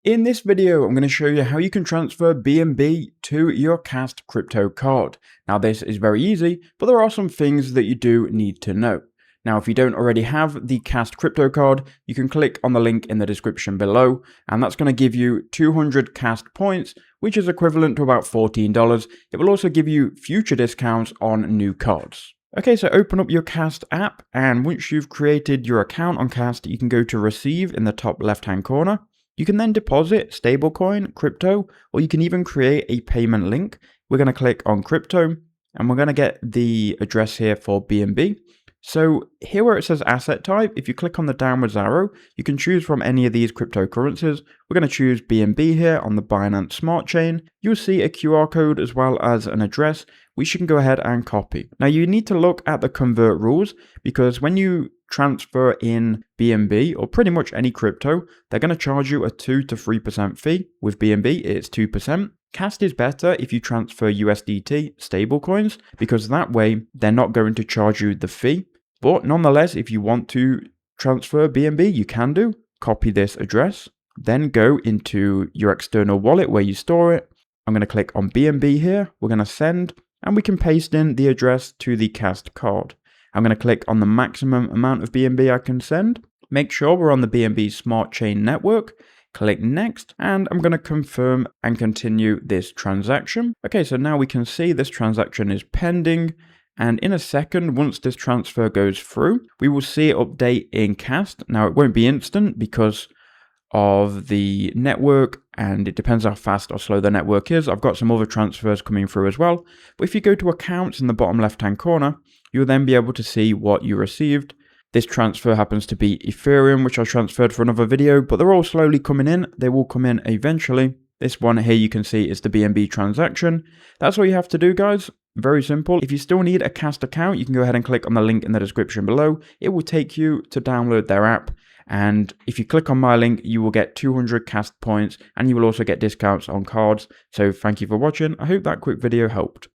In this video, I'm going to show you how you can transfer BNB to your Kast crypto card. Now this is very easy, but there are some things that you do need to know. Now if you don't already have the Kast crypto card, you can click on the link in the description below, and that's going to give you 200 Kast points, which is equivalent to about $14. It will also give you future discounts on new cards. Okay, so open up your Kast app, and once you've created your account on Kast, you can go to receive in the top left hand corner. You can then deposit stablecoin, crypto, or you can even create a payment link. We're going to click on crypto, and we're going to get the address here for BNB. So here where it says asset type, if you click on the downwards arrow, you can choose from any of these cryptocurrencies. We're going to choose BNB here on the Binance Smart Chain. You'll see a QR code as well as an address, which you can go ahead and copy. Now you need to look at the convert rules, because when you transfer in BNB or pretty much any crypto, they're going to charge you a 2 to 3% fee. With BNB, it's 2%. Kast is better if you transfer USDT stablecoins, because that way they're not going to charge you the fee. But nonetheless, if you want to transfer BNB, you can do. Copy this address, then go into your external wallet where you store it. I'm going to click on BNB here. We're going to send, and we can paste in the address to the Kast card. I'm going to click on the maximum amount of BNB I can send. Make sure we're on the BNB Smart Chain network. Click next, and I'm going to confirm and continue this transaction. Okay, so now we can see this transaction is pending. And in a second, once this transfer goes through, we will see it update in Kast. Now it won't be instant because of the network, and it depends how fast or slow the network is. I've got some other transfers coming through as well. But if you go to accounts in the bottom left hand corner, you'll then be able to see what you received. This transfer happens to be Ethereum, which I transferred for another video, but they're all slowly coming in. They will come in eventually. This one here you can see is the BNB transaction. That's all you have to do, guys. Very simple. If you still need a Kast account, you can go ahead and click on the link in the description below. It will take you to download their app. And if you click on my link, you will get 200 Kast points, and you will also get discounts on cards. So thank you for watching. I hope that quick video helped.